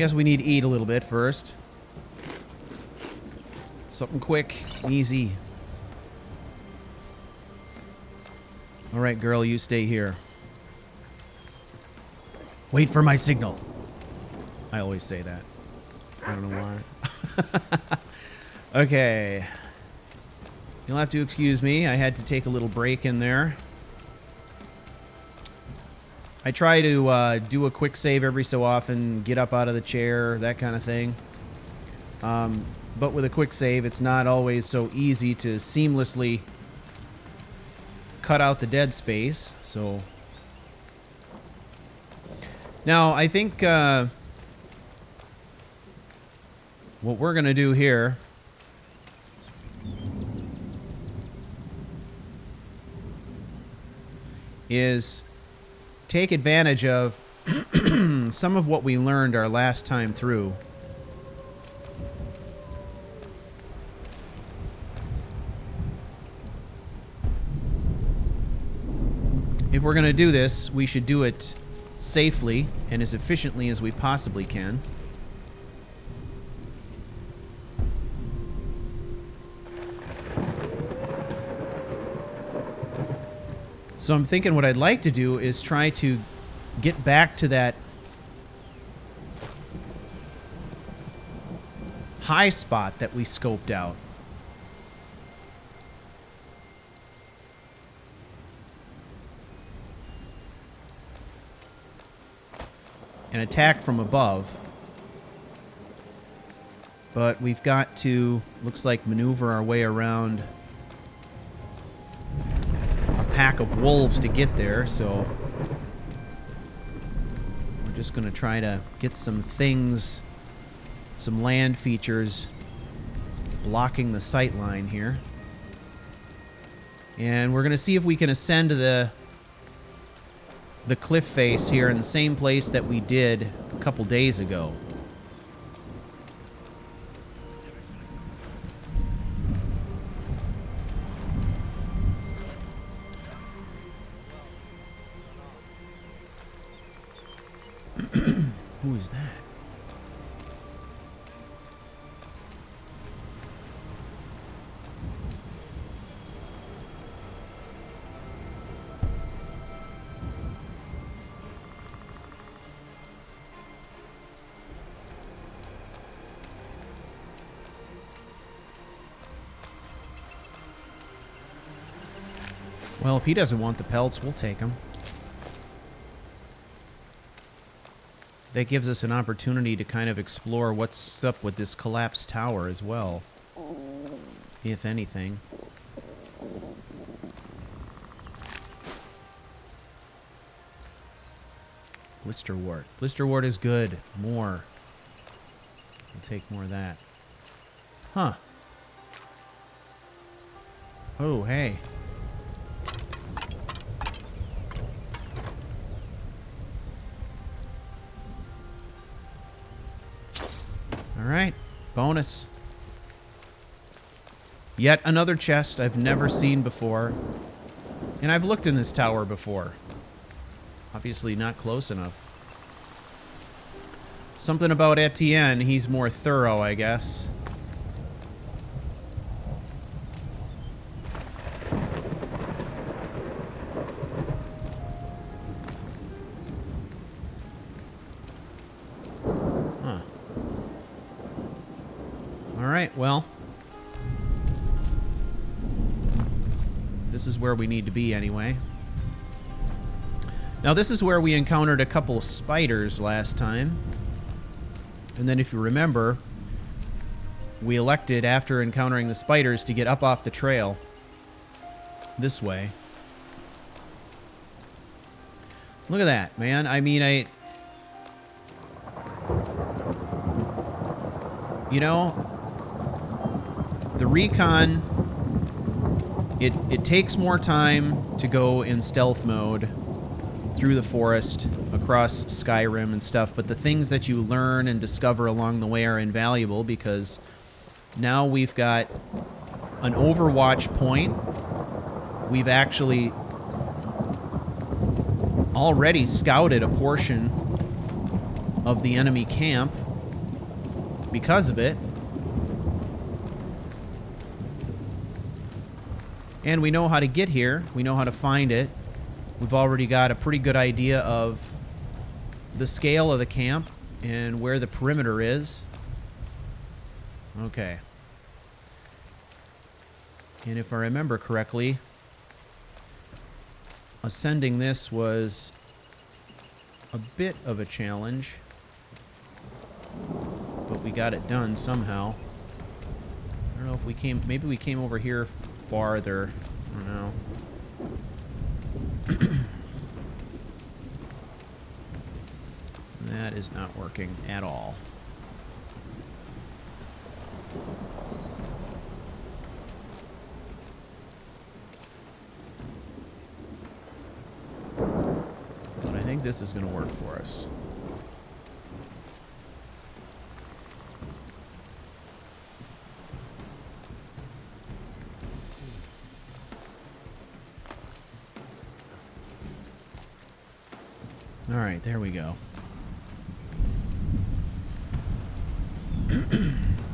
guess we need to eat a little bit first. Something quick, easy. Alright, girl, you stay here. Wait for my signal. I always say that. I don't know why. Okay. You'll have to excuse me. I had to take a little break in there. I try to do a quick save every so often, get up out of the chair, that kind of thing. But with a quick save, it's not always so easy to seamlessly cut out the dead space. So now I think what we're going to do here is take advantage of some of what we learned our last time through. If we're going to do this, we should do it safely and as efficiently as we possibly can. So I'm thinking what I'd like to do is try to get back to that high spot that we scoped out. And attack from above. But we've got to, looks like, maneuver our way around a pack of wolves to get there, so we're just going to try to get some things, some land features blocking the sight line here. And we're going to see if we can ascend to the cliff face here in the same place that we did a couple days ago. Who is that? Well, if he doesn't want the pelts, we'll take them. That gives us an opportunity to kind of explore what's up with this collapsed tower as well, if anything. Blisterwort. Blisterwort is good. More. We'll take more of that. Huh. Oh, hey. Alright, bonus. Yet another chest I've never seen before. And I've looked in this tower before. Obviously not close enough. Something about Ettient, he's more thorough, I guess. Well, this is where we need to be anyway. Now, this is where we encountered a couple of spiders last time. And then, if you remember, we elected, after encountering the spiders, to get up off the trail this way. Look at that, man. I mean, you know, the recon, it takes more time to go in stealth mode through the forest, across Skyrim and stuff, but the things that you learn and discover along the way are invaluable, because now we've got an overwatch point. We've actually already scouted a portion of the enemy camp because of it. And we know how to get here. We know how to find it. We've already got a pretty good idea of the scale of the camp and where the perimeter is. Okay. And if I remember correctly, ascending this was a bit of a challenge, but we got it done somehow. I don't know if we came, maybe we came over here farther. I don't know. That is not working at all. But I think this is going to work for us. All right, there we go.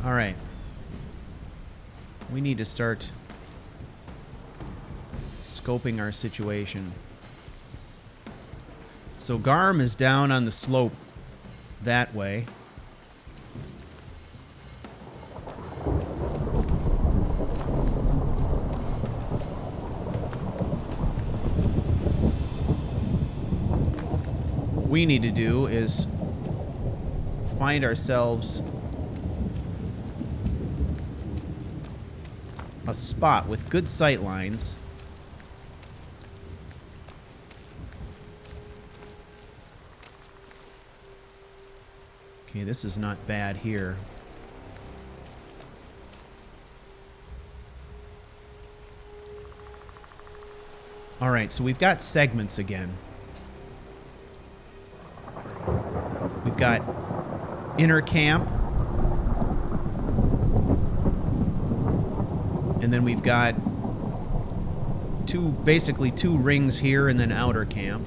All right. We need to start scoping our situation. So Garm is down on the slope that way. What we need to do is find ourselves a spot with good sight lines. Okay, this is not bad here. All right, so we've got segments again. We've got inner camp. And then we've got basically two rings here and then outer camp.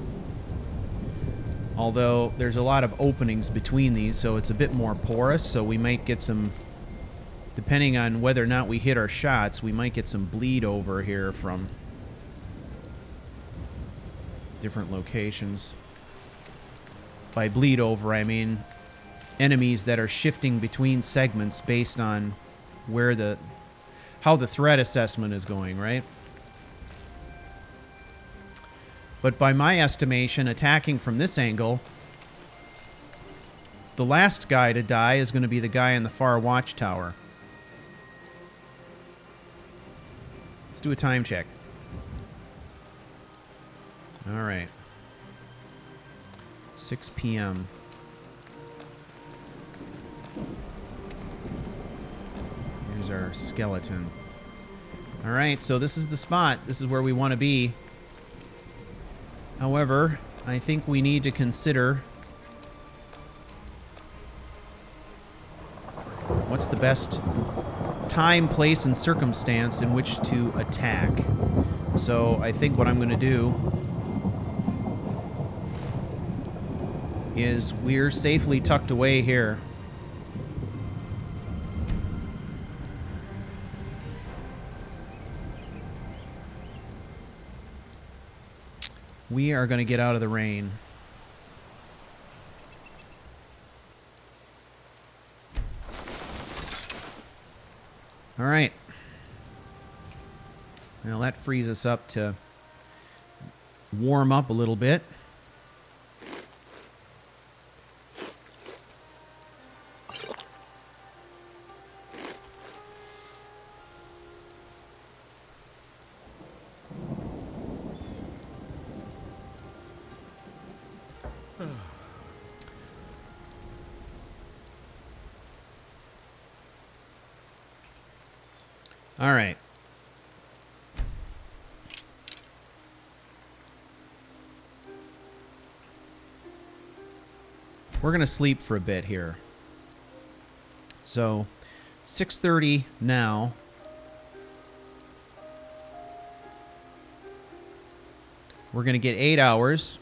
Although there's a lot of openings between these, so it's a bit more porous, so we might get some, depending on whether or not we hit our shots, we might get some bleed over here from different locations. By bleed over, I mean enemies that are shifting between segments based on where how the threat assessment is going, right? But by my estimation, attacking from this angle, the last guy to die is going to be the guy in the far watchtower. Let's do a time check. All right. 6 p.m. Here's our skeleton. All right, so this is the spot. This is where we want to be. However, I think we need to consider what's the best time, place, and circumstance in which to attack. So I think what I'm going to do is we're safely tucked away here. We are going to get out of the rain. All right. Now that frees us up to warm up a little bit. All right. We're going to sleep for a bit here. So, 6:30 now. We're going to get 8 hours.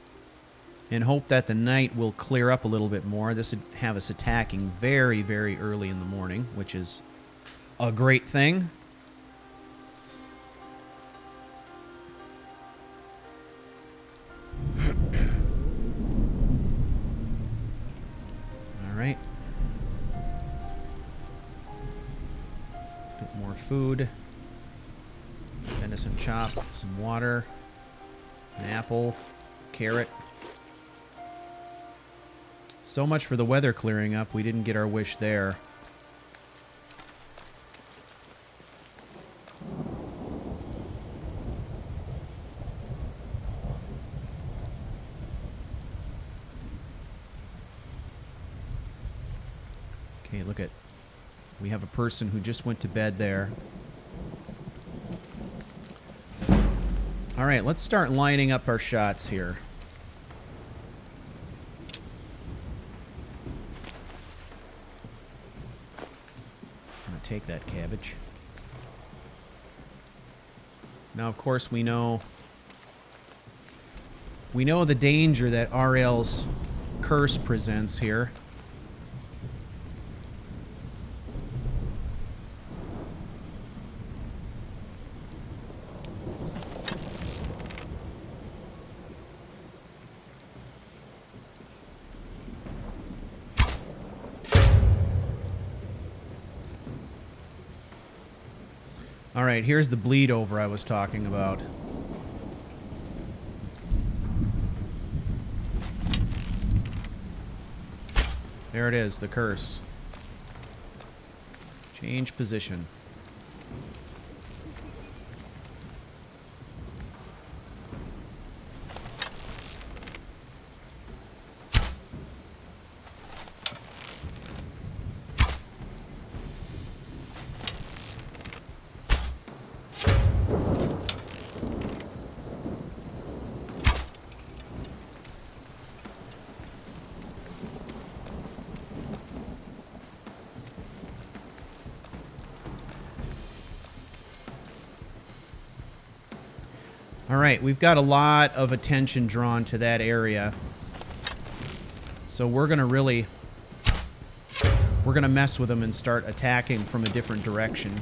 and hope that the night will clear up a little bit more. This would have us attacking very, very early in the morning, which is a great thing. All right. Bit more food. Venison chop, some water, an apple, carrot. So much for the weather clearing up. We didn't get our wish there. Okay, look at... We have a person who just went to bed there. All right, let's start lining up our shots here. I'm gonna take that cabbage. Now, of course, we know the danger that RL's curse presents here. All right, here's the bleed over I was talking about. There it is, the curse. Change position. All right, we've got a lot of attention drawn to that area. So we're going to mess with them and start attacking from a different direction.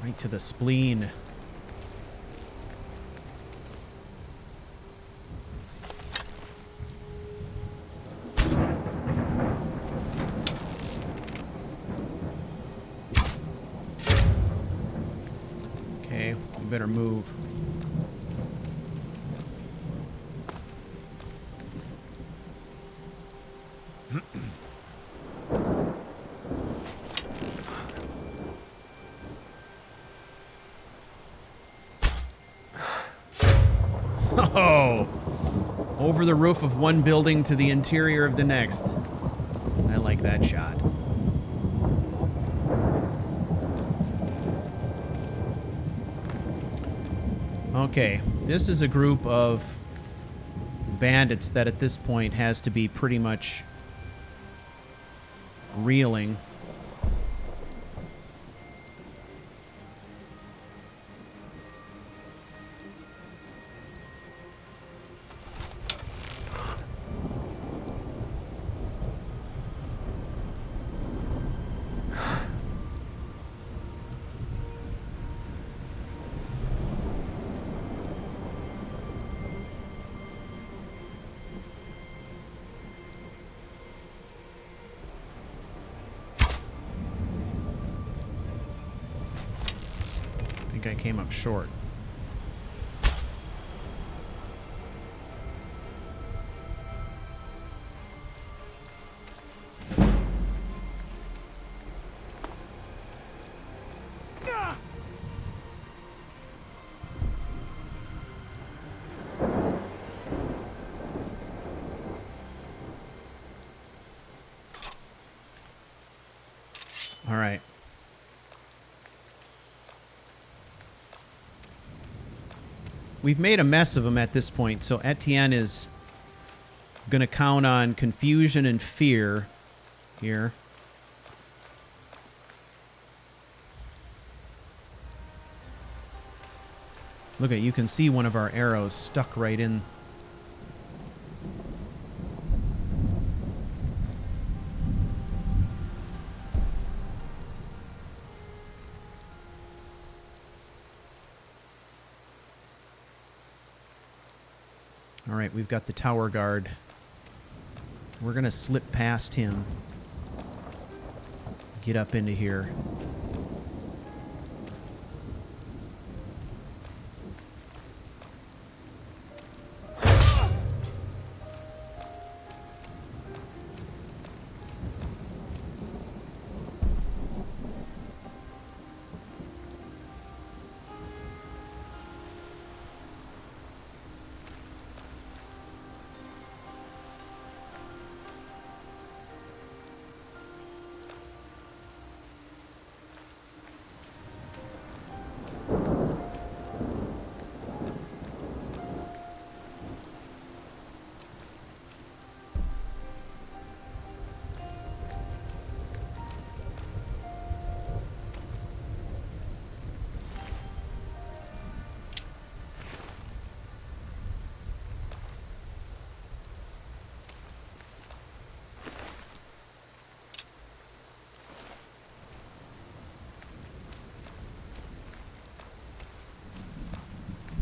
Right to the spleen. Okay, we better move. Oh! Over the roof of one building to the interior of the next. I like that shot. Okay, this is a group of bandits that at this point has to be pretty much reeling. I came up short. All right. We've made a mess of them at this point, so Ettient is going to count on confusion and fear here. Look at, you can see one of our arrows stuck right in. All right, we've got the tower guard. We're going to slip past him. Get up into here.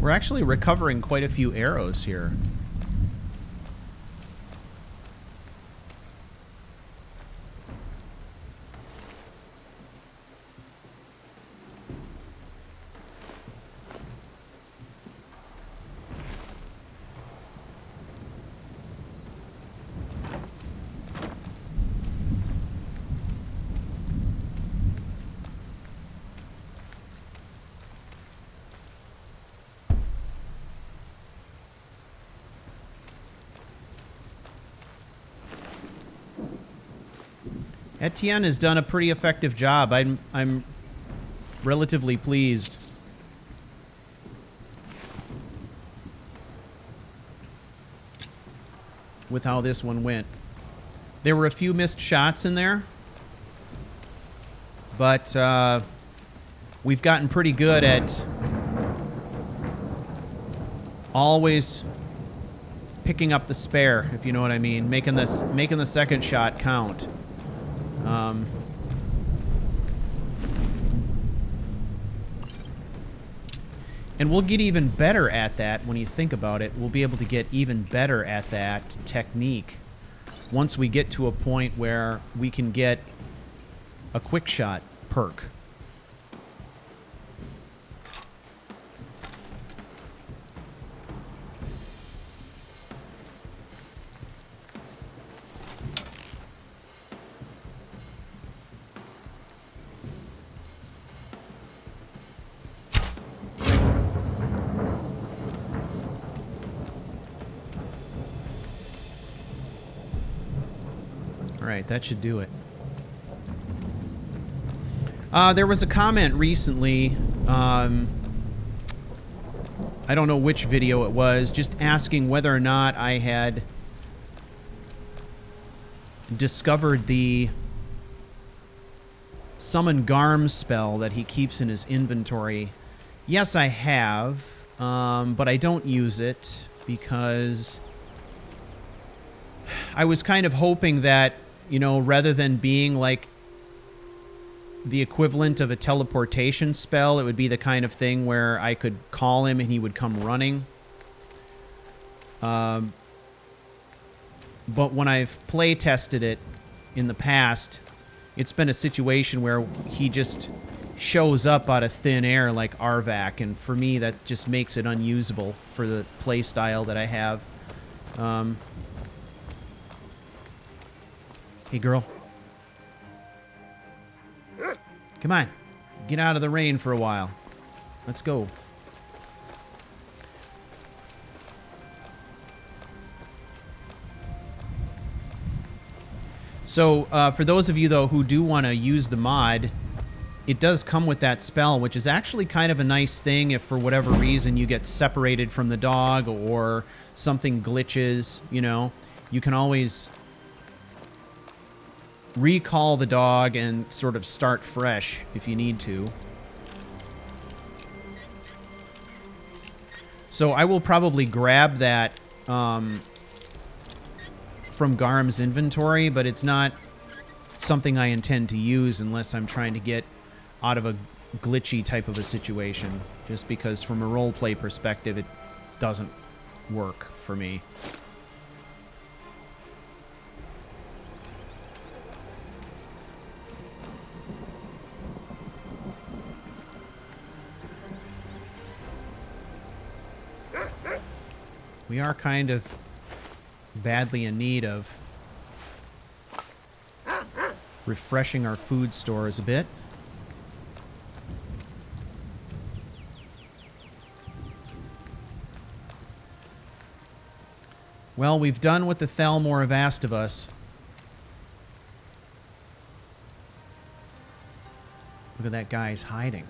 We're actually recovering quite a few arrows here. Ettient has done a pretty effective job. I'm relatively pleased. With how this one went. There were a few missed shots in there, but we've gotten pretty good at always picking up the spare, if you know what I mean, making the second shot count. And we'll get even better at that when you think about it. We'll be able to get even better at that technique once we get to a point where we can get a quick shot perk. That should do it. There was a comment recently, I don't know which video it was, just asking whether or not I had discovered the Summon Garm spell that he keeps in his inventory. Yes, I have, but I don't use it because I was kind of hoping that, you know, rather than being like the equivalent of a teleportation spell, it would be the kind of thing where I could call him and he would come running. But when I've play tested it in the past, it's been a situation where he just shows up out of thin air like Arvac, and for me that just makes it unusable for the play style that I have. Hey, girl. Come on. Get out of the rain for a while. Let's go. So, for those of you, though, who do want to use the mod, it does come with that spell, which is actually kind of a nice thing if for whatever reason you get separated from the dog or something glitches, you know. You can always recall the dog and sort of start fresh if you need to. So I will probably grab that from Garm's inventory, but it's not something I intend to use unless I'm trying to get out of a glitchy type of a situation, just because from a roleplay perspective it doesn't work for me. We are kind of badly in need of refreshing our food stores a bit. Well, we've done what the Thalmor have asked of us. Look at that guy, he's hiding.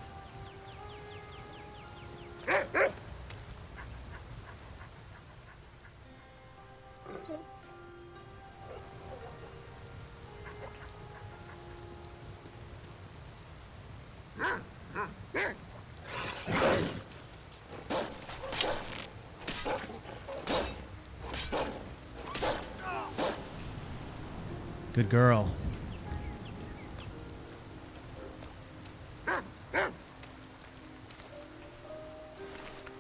Good girl.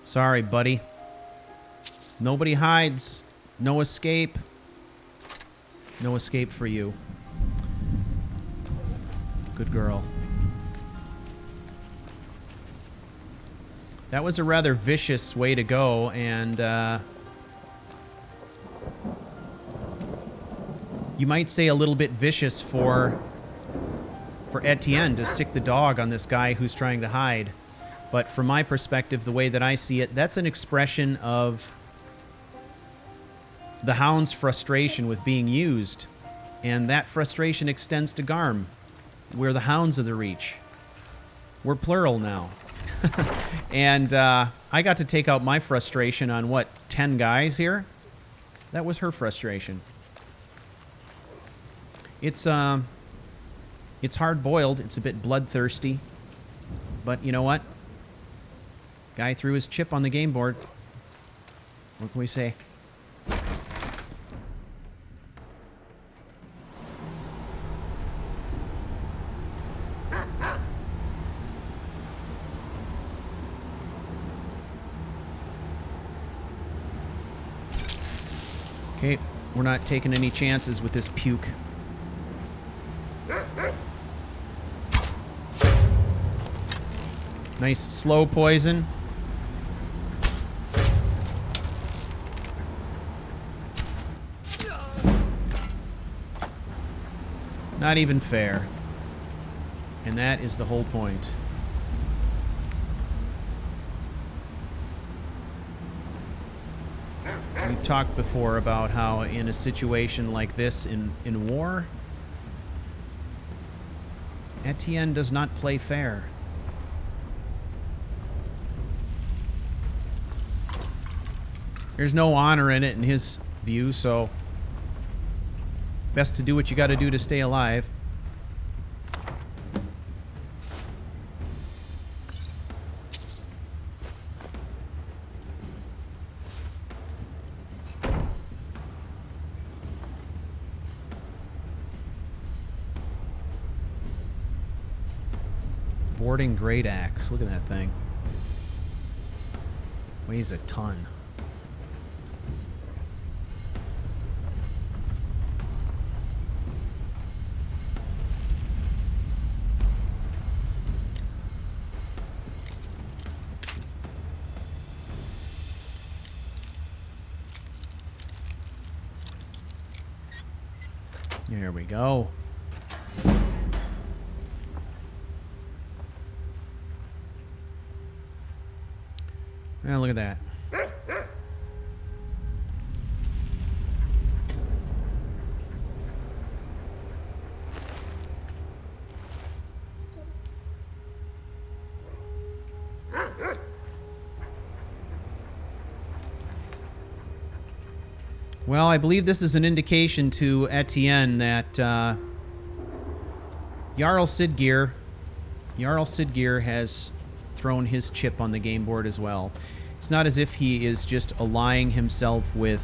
Sorry, buddy. Nobody hides. No escape. No escape for you. Good girl. That was a rather vicious way to go, and you might say a little bit vicious for Ettient to sick the dog on this guy who's trying to hide. But from my perspective, the way that I see it, that's an expression of the hound's frustration with being used. And that frustration extends to Garm. We're the hounds of the Reach. We're plural now. And I got to take out my frustration on, what, 10 guys here? That was her frustration. It's hard-boiled. It's a bit bloodthirsty. But you know what? Guy threw his chip on the game board. What can we say? Okay, we're not taking any chances with this puke. Nice slow poison. Not even fair. And that is the whole point. We've talked before about how in a situation like this in war, Ettient does not play fair. There's no honor in it in his view, so best to do what you got to do to stay alive. Boarding Great Axe. Look at that thing. Weighs a ton. There we go. Now look at that. Well, I believe this is an indication to Etienne that Jarl Siggeir has thrown his chip on the game board as well. It's not as if he is just allying himself with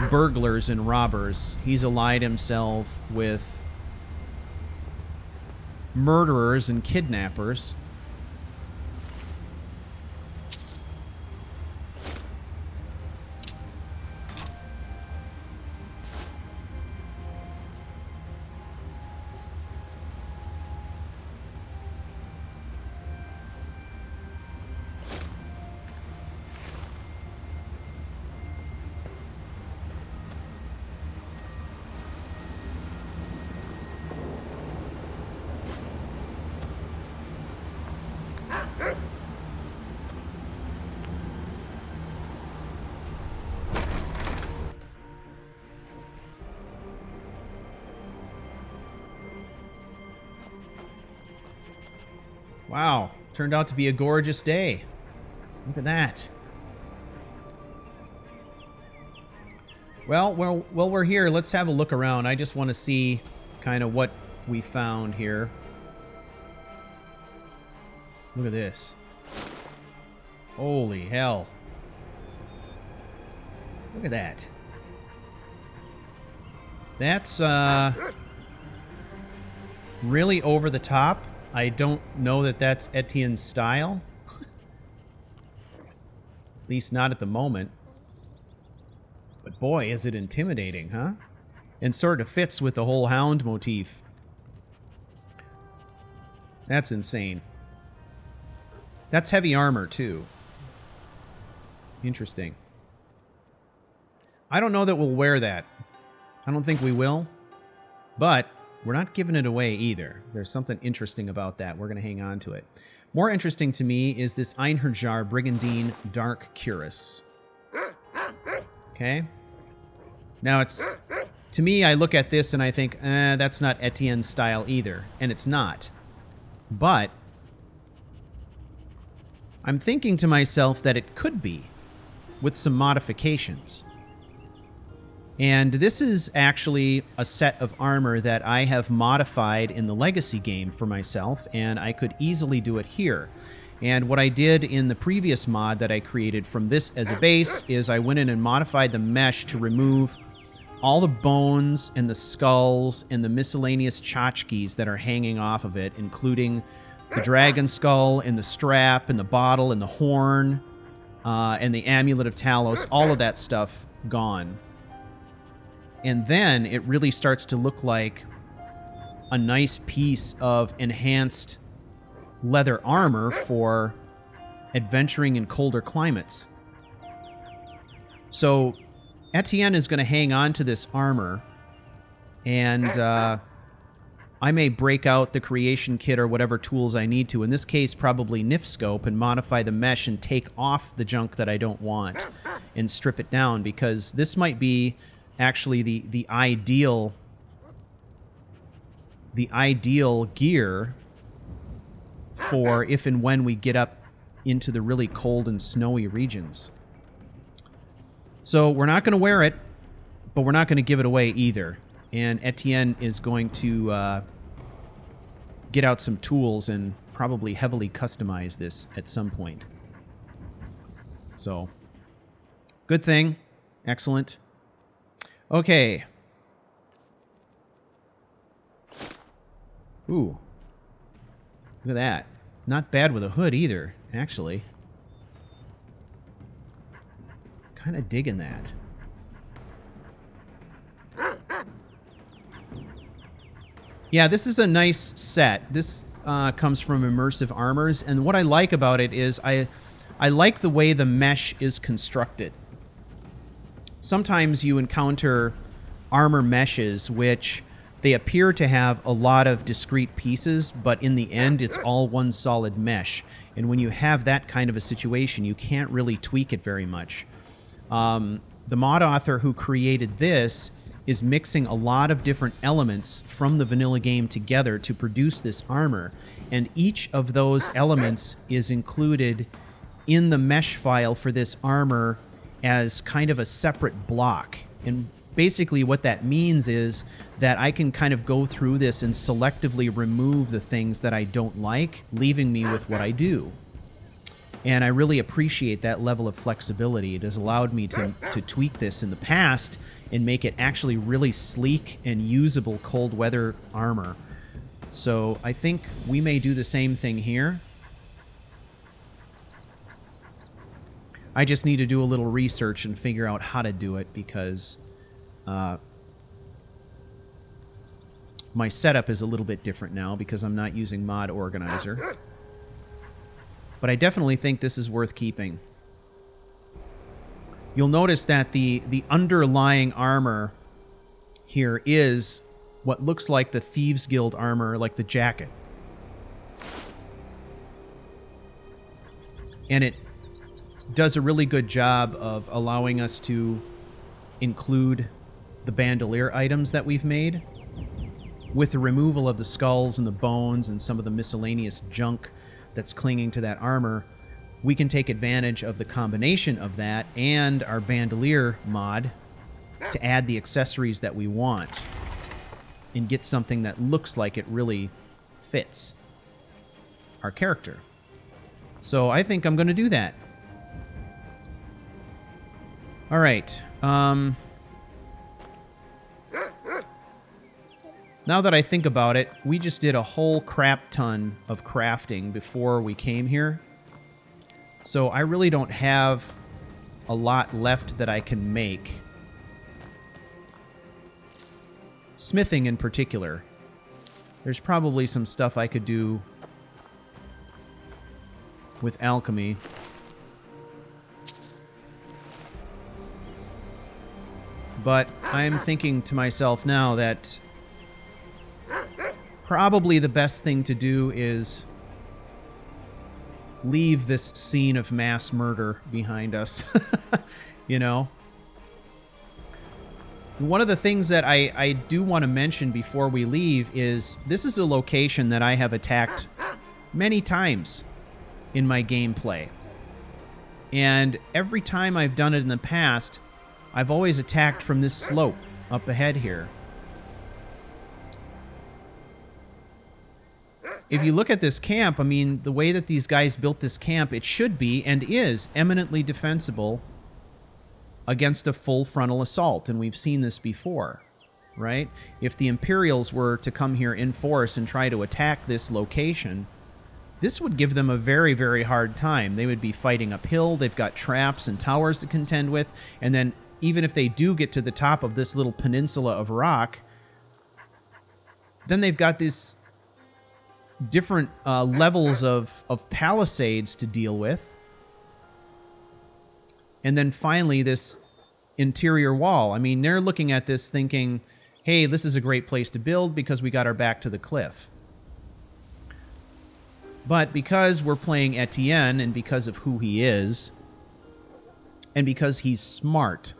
burglars and robbers. He's allied himself with murderers and kidnappers. Wow, turned out to be a gorgeous day. Look at that. Well, we're here. Let's have a look around. I just want to see kind of what we found here. Look at this. Holy hell. Look at that. That's really over the top. I don't know that that's Etienne's style. At least not at the moment. But boy, is it intimidating, huh? And sort of fits with the whole hound motif. That's insane. That's heavy armor, too. Interesting. I don't know that we'll wear that. I don't think we will. But we're not giving it away either. There's something interesting about that. We're going to hang on to it. More interesting to me is this Einherjar Brigandine Dark Cuirass. Okay. Now it's... To me, I look at this and I think, that's not Etienne's style either. And it's not. But I'm thinking to myself that it could be, with some modifications. And this is actually a set of armor that I have modified in the Legacy game for myself, and I could easily do it here. And what I did in the previous mod that I created from this as a base is I went in and modified the mesh to remove all the bones and the skulls and the miscellaneous tchotchkes that are hanging off of it, including the dragon skull and the strap and the bottle and the horn and the amulet of Talos. All of that stuff gone. And then it really starts to look like a nice piece of enhanced leather armor for adventuring in colder climates. So Etienne is going to hang on to this armor, and I may break out the creation kit or whatever tools I need to. In this case, probably Nifscope, and modify the mesh and take off the junk that I don't want and strip it down, because this might be actually the ideal gear for if and when we get up into the really cold and snowy regions. So we're not going to wear it, but we're not going to give it away either. And Etienne is going to get out some tools and probably heavily customize this at some point. So, good thing. Excellent. Okay. Ooh. Look at that. Not bad with a hood either, actually. Kind of digging that. Yeah, this is a nice set. This comes from Immersive Armors, and what I like about it is I like the way the mesh is constructed. Sometimes you encounter armor meshes which they appear to have a lot of discrete pieces, but in the end it's all one solid mesh. And when you have that kind of a situation, you can't really tweak it very much. The mod author who created this is mixing a lot of different elements from the vanilla game together to produce this armor, and each of those elements is included in the mesh file for this armor as kind of a separate block. And basically what that means is that I can kind of go through this and selectively remove the things that I don't like, leaving me with what I do. And I really appreciate that level of flexibility. It has allowed me to tweak this in the past and make it actually really sleek and usable cold weather armor. So I think we may do the same thing here. I just need to do a little research and figure out how to do it, because my setup is a little bit different now because I'm not using Mod Organizer. But I definitely think this is worth keeping. You'll notice that the underlying armor here is what looks like the Thieves Guild armor, like the jacket. And it does a really good job of allowing us to include the bandolier items that we've made. With the removal of the skulls and the bones and some of the miscellaneous junk that's clinging to that armor, we can take advantage of the combination of that and our bandolier mod to add the accessories that we want and get something that looks like it really fits our character. So I think I'm going to do that. All right. Now that I think about it, we just did a whole crap ton of crafting before we came here. So I really don't have a lot left that I can make. Smithing in particular. There's probably some stuff I could do with alchemy. But I'm thinking to myself now that probably the best thing to do is leave this scene of mass murder behind us. You know? One of the things that I do want to mention before we leave is this is a location that I have attacked many times in my gameplay. And every time I've done it in the past, I've always attacked from this slope up ahead here. If you look at this camp, I mean, the way that these guys built this camp, it should be and is eminently defensible against a full frontal assault, and we've seen this before, right? If the Imperials were to come here in force and try to attack this location, this would give them a very, very hard time. They would be fighting uphill, they've got traps and towers to contend with, and then even if they do get to the top of this little peninsula of rock, then they've got these different levels of palisades to deal with. And then finally, this interior wall. I mean, they're looking at this thinking, hey, this is a great place to build because we got our back to the cliff. But because we're playing Ettient, and because of who he is, and because he's smart,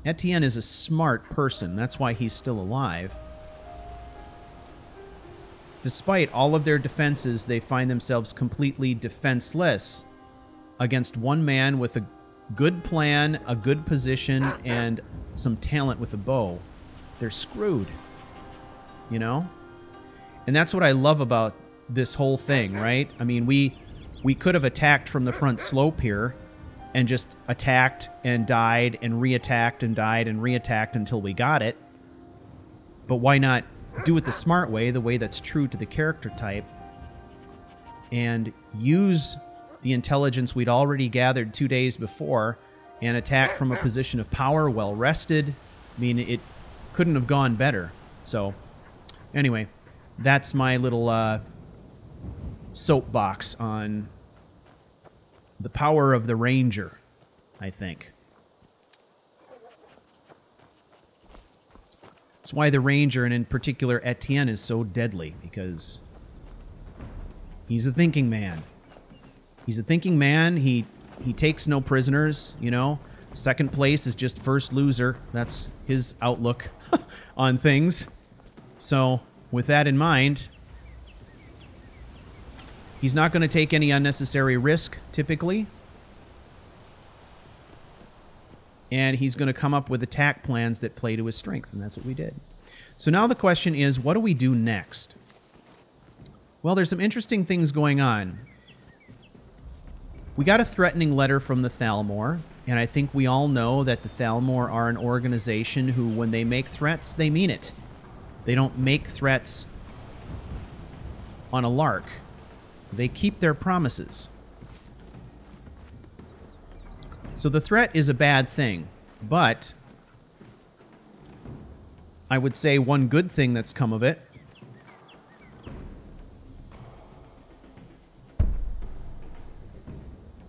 Ettient is a smart person. That's why he's still alive. Despite all of their defenses, they find themselves completely defenseless against one man with a good plan, a good position, and some talent with a bow. They're screwed, you know? And that's what I love about this whole thing, right? I mean, we could have attacked from the front slope here and just attacked and died and reattacked and died and reattacked until we got it. But why not do it the smart way, the way that's true to the character type, and use the intelligence we'd already gathered 2 days before and attack from a position of power, well rested. I mean, it couldn't have gone better. So, anyway, that's my little soapbox on the power of the Ranger, I think. That's why the Ranger, and in particular Ettient, is so deadly, because he's a thinking man. He's a thinking man. He takes no prisoners, you know. Second place is just first loser. That's his outlook on things. So, with that in mind, he's not going to take any unnecessary risk, typically. and he's going to come up with attack plans that play to his strength, and that's what we did. So now the question is, what do we do next? Well, there's some interesting things going on. We got a threatening letter from the Thalmor, and I think we all know that the Thalmor are an organization who, when they make threats, they mean it. They don't make threats on a lark. They keep their promises. So the threat is a bad thing, but I would say one good thing that's come of it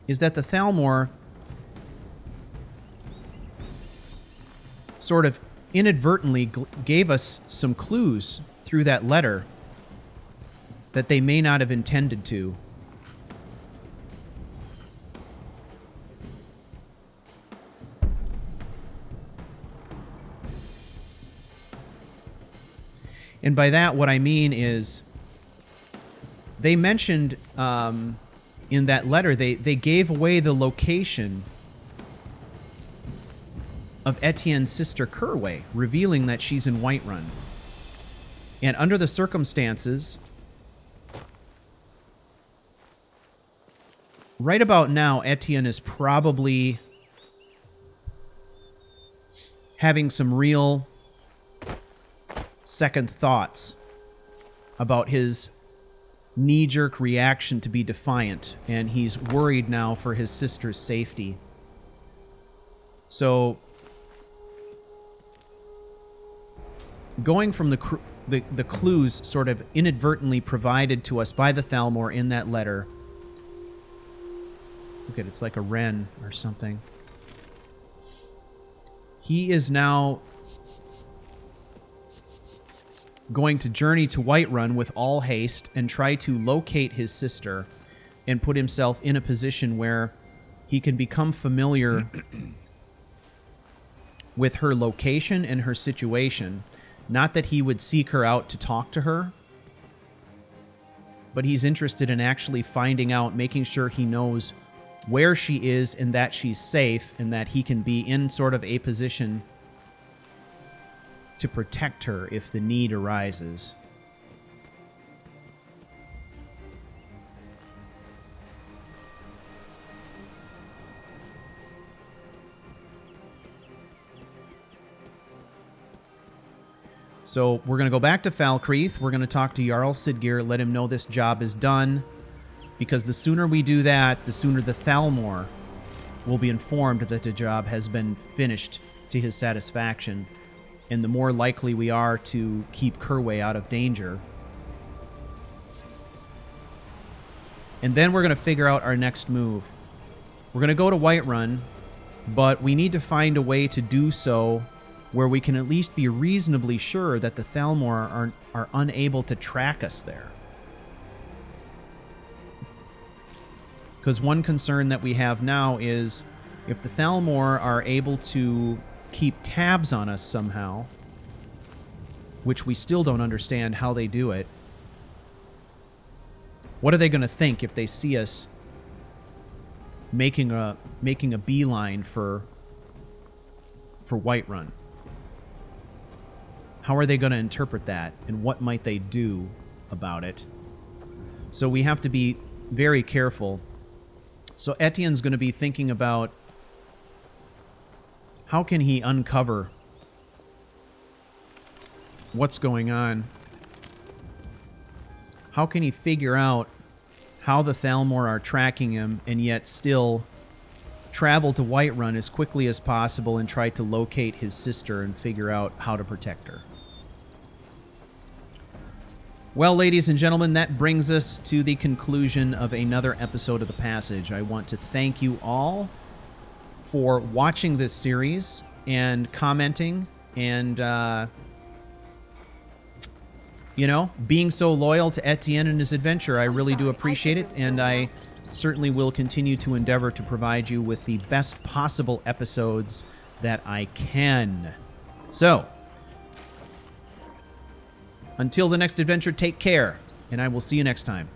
is that the Thalmor sort of inadvertently gave us some clues through that letter that they may not have intended to. And by that, what I mean is they mentioned in that letter, they gave away the location of Etienne's sister Kerway, revealing that she's in Whiterun. And under the circumstances, right about now, Etienne is probably having some real second thoughts about his knee-jerk reaction to be defiant, and he's worried now for his sister's safety. So, going from the clues sort of inadvertently provided to us by the Thalmor in that letter. Look at it, it's like a wren or something. He is now going to journey to Whiterun with all haste and try to locate his sister and put himself in a position where he can become familiar with her location and her situation. Not that he would seek her out to talk to her, but he's interested in actually finding out, making sure he knows where she is and that she's safe and that he can be in sort of a position to protect her if the need arises. So we're going to go back to Falkreath. We're going to talk to Jarl Siggeir, let him know this job is done, because the sooner we do that, the sooner the Thalmor will be informed that the job has been finished to his satisfaction, and the more likely we are to keep Kerway out of danger. And then we're going to figure out our next move. We're going to go to Whiterun, but we need to find a way to do so where we can at least be reasonably sure that the Thalmor are unable to track us there. Because one concern that we have now is if the Thalmor are able to keep tabs on us somehow, which we still don't understand how they do it, what are they going to think if they see us making a beeline for Whiterun? How are they going to interpret that, and what might they do about it? So we have to be very careful. So Etienne's going to be thinking about how can he uncover what's going on? How can he figure out how the Thalmor are tracking him and yet still travel to Whiterun as quickly as possible and try to locate his sister and figure out how to protect her? Well, ladies and gentlemen, that brings us to the conclusion of another episode of The Passage. I want to thank you all for watching this series and commenting and, being so loyal to Etienne and his adventure. I really do appreciate it, and I certainly will continue to endeavor to provide you with the best possible episodes that I can. So, until the next adventure, take care, and I will see you next time.